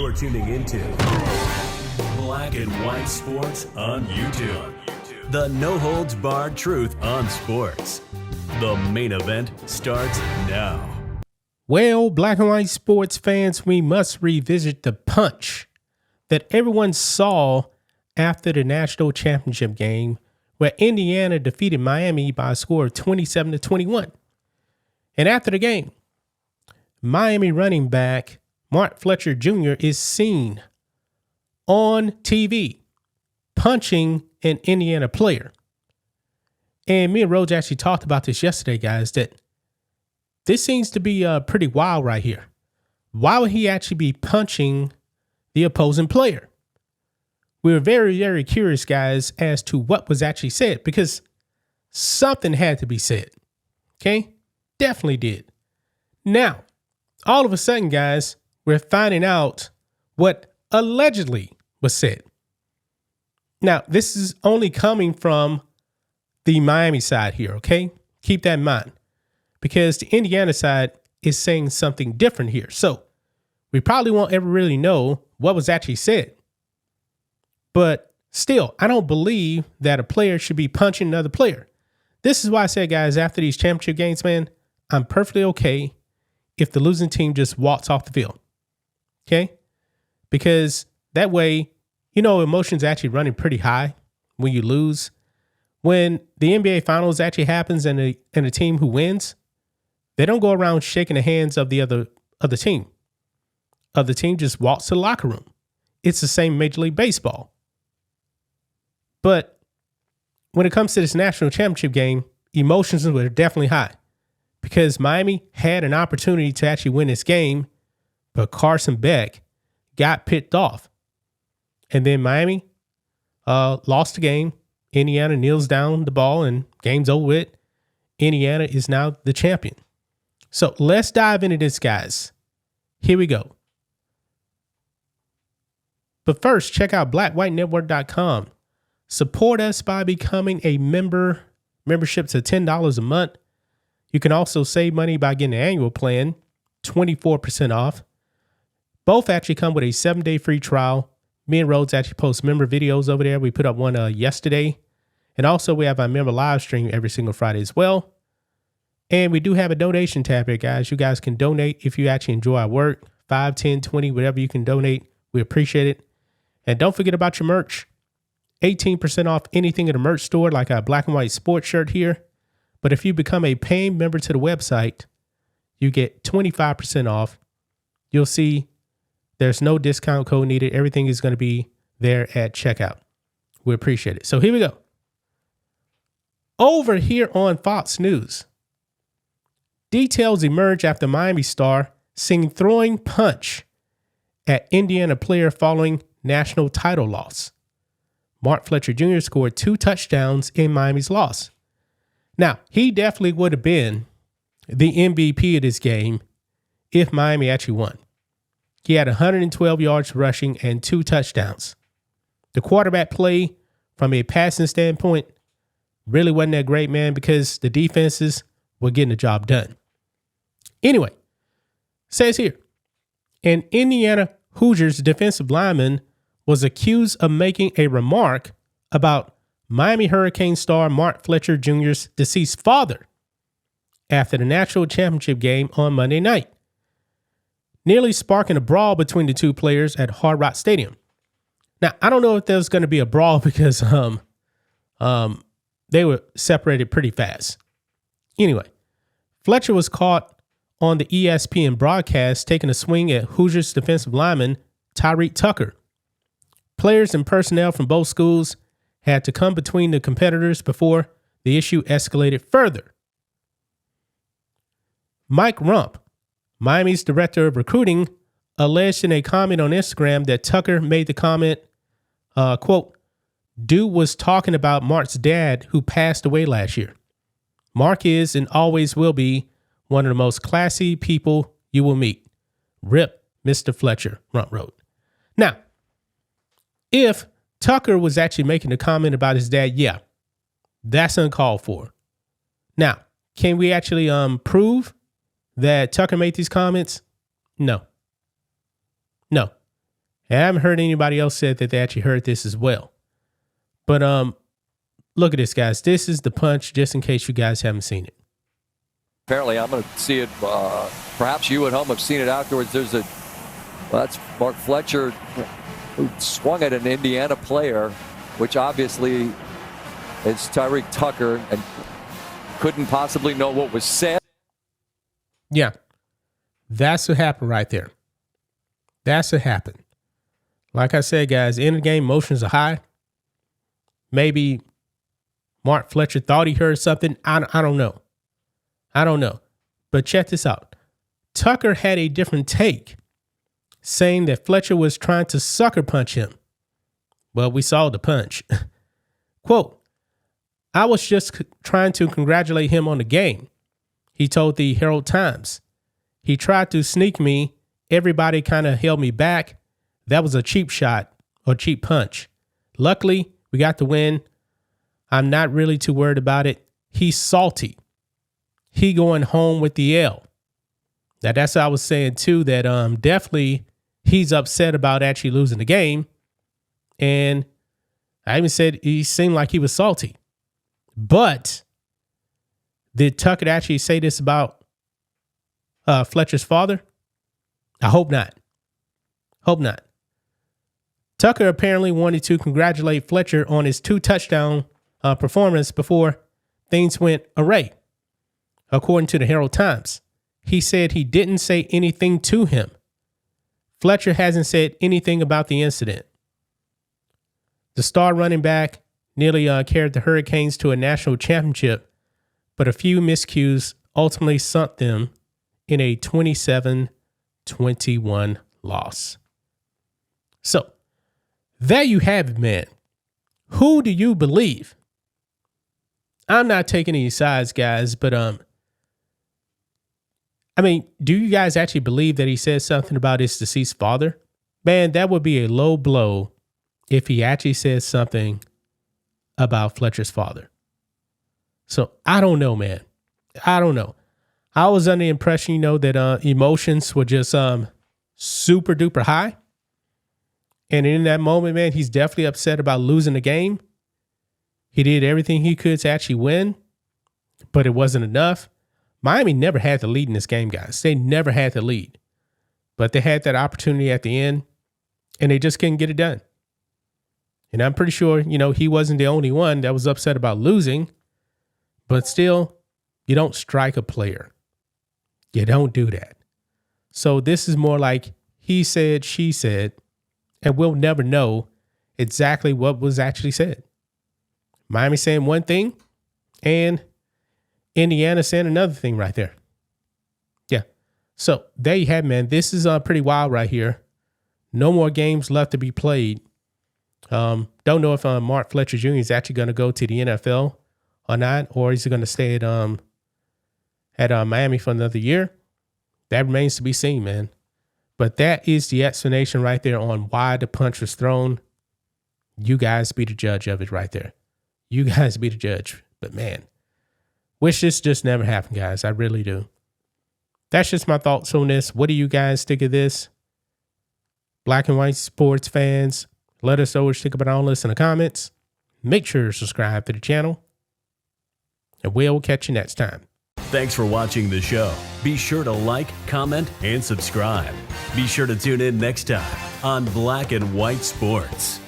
You're tuning into Black and White Sports on YouTube. The no-holds-barred truth on sports. The main event starts now. Well, Black and White Sports fans, we must revisit the punch that everyone saw after the national championship game where Indiana defeated Miami by a score of 27-21. And after the game, Miami running back Mark Fletcher Jr. is seen on TV punching an Indiana player. And me and Rhodes actually talked about this yesterday, guys, that this seems to be pretty wild right here. Why would he actually be punching the opposing player? We were very, very curious, guys, as to what was actually said, because something had to be said. Okay? Definitely did. Now, all of a sudden, guys, we're finding out what allegedly was said. Now, this is only coming from the Miami side here, okay? Keep that in mind, because the Indiana side is saying something different here. So we probably won't ever really know what was actually said. But still, I don't believe that a player should be punching another player. This is why I said, guys, after these championship games, man, I'm perfectly okay if the losing team just walks off the field. Okay? Because that way, you know, emotions actually running pretty high when you lose. When the NBA Finals actually happens and a team who wins, they don't go around shaking the hands of the other team. Other team just walks to the locker room. It's the same Major League Baseball. But when it comes to this national championship game, emotions were definitely high because Miami had an opportunity to actually win this game, but Carson Beck got picked off. And then Miami lost the game. Indiana kneels down the ball and game's over with. Indiana is now the champion. So let's dive into this, guys. Here we go. But first, check out blackwhitenetwork.com. Support us by becoming a member. Membership's at $10 a month. You can also save money by getting an annual plan, 24% off. Both actually come with a 7-day free trial. Me and Rhodes actually post member videos over there. We put up one yesterday. And also we have our member live stream every single Friday as well. And we do have a donation tab here, guys. You guys can donate if you actually enjoy our work. 5, 10, 20, whatever you can donate. We appreciate it. And don't forget about your merch. 18% off anything at the merch store, like our Black and White Sports shirt here. But if you become a paying member to the website, you get 25% off. You'll see there's no discount code needed. Everything is going to be there at checkout. We appreciate it. So here we go. Over here on Fox News, details emerge after Miami star seen throwing punch at Indiana player following national title loss. Mark Fletcher Jr. scored 2 touchdowns in Miami's loss. Now, he definitely would have been the MVP of this game if Miami actually won. He had 112 yards rushing and 2 touchdowns. The quarterback play from a passing standpoint really wasn't that great, man, because the defenses were getting the job done. Anyway, says here, an Indiana Hoosiers defensive lineman was accused of making a remark about Miami Hurricane star Mark Fletcher Jr.'s deceased father after the national championship game on Monday night, nearly sparking a brawl between the two players at Hard Rock Stadium. Now, I don't know if there's going to be a brawl because they were separated pretty fast. Anyway, Fletcher was caught on the ESPN broadcast taking a swing at Hoosiers defensive lineman Tyreek Tucker. Players and personnel from both schools had to come between the competitors before the issue escalated further. Mike Rump, Miami's director of recruiting, alleged in a comment on Instagram that Tucker made the comment, quote, "Dude was talking about Mark's dad who passed away last year. Mark is and always will be one of the most classy people you will meet. Rip, Mr. Fletcher," Rump wrote. Now, if Tucker was actually making a comment about his dad, yeah, that's uncalled for. Now, can we actually prove that Tucker made these comments? No. And I haven't heard anybody else said that they actually heard this as well. But look at this, guys. This is the punch, just in case you guys haven't seen it. Apparently, I'm going to see it. Perhaps you at home have seen it afterwards. That's Mark Fletcher, who swung at an Indiana player, which obviously is Tyreek Tucker, and couldn't possibly know what was said. Yeah, that's what happened right there. That's what happened. Like I said, guys, in the game, emotions are high. Maybe Mark Fletcher thought he heard something. I don't know. I don't know. But check this out. Tucker had a different take, saying that Fletcher was trying to sucker punch him. Well, we saw the punch. Quote, "I was just trying to congratulate him on the game," he told the Herald Times. "He tried to sneak me. Everybody kind of held me back. That was a cheap shot or cheap punch. Luckily, we got the win. I'm not really too worried about it. He's salty. He going home with the L." Now, that's what I was saying, too, that definitely he's upset about actually losing the game. And I even said he seemed like he was salty. But did Tucker actually say this about Fletcher's father? I hope not. Hope not. Tucker apparently wanted to congratulate Fletcher on his 2-touchdown performance before things went awry. According to the Herald Times, he said he didn't say anything to him. Fletcher hasn't said anything about the incident. The star running back nearly carried the Hurricanes to a national championship, but a few miscues ultimately sunk them in a 27-21 loss. So, there you have it, man. Who do you believe? I'm not taking any sides, guys, but do you guys actually believe that he said something about his deceased father? Man, that would be a low blow if he actually said something about Fletcher's father. So I don't know, man. I don't know. I was under the impression, that emotions were just super duper high. And in that moment, man, he's definitely upset about losing the game. He did everything he could to actually win, but it wasn't enough. Miami never had the lead in this game, guys. They never had the lead. But they had that opportunity at the end, and they just couldn't get it done. And I'm pretty sure, he wasn't the only one that was upset about losing. But still, you don't strike a player. You don't do that. So this is more like he said, she said, and we'll never know exactly what was actually said. Miami saying one thing, and Indiana saying another thing right there. Yeah. So there you have it, man. This is pretty wild right here. No more games left to be played. Don't know if Mark Fletcher Jr. is actually going to go to the NFL or not, or is he going to stay at Miami for another year? That remains to be seen, man. But that is the explanation right there on why the punch was thrown. You guys be the judge of it right there. You guys be the judge. But man, wish this just never happened, guys. I really do. That's just my thoughts on this. What do you guys think of this? Black and white sports fans, let us know what you think about all this in the comments. Make sure to subscribe to the channel, and we'll catch you next time. Thanks for watching the show. Be sure to like, comment, and subscribe. Be sure to tune in next time on Black and White Sports.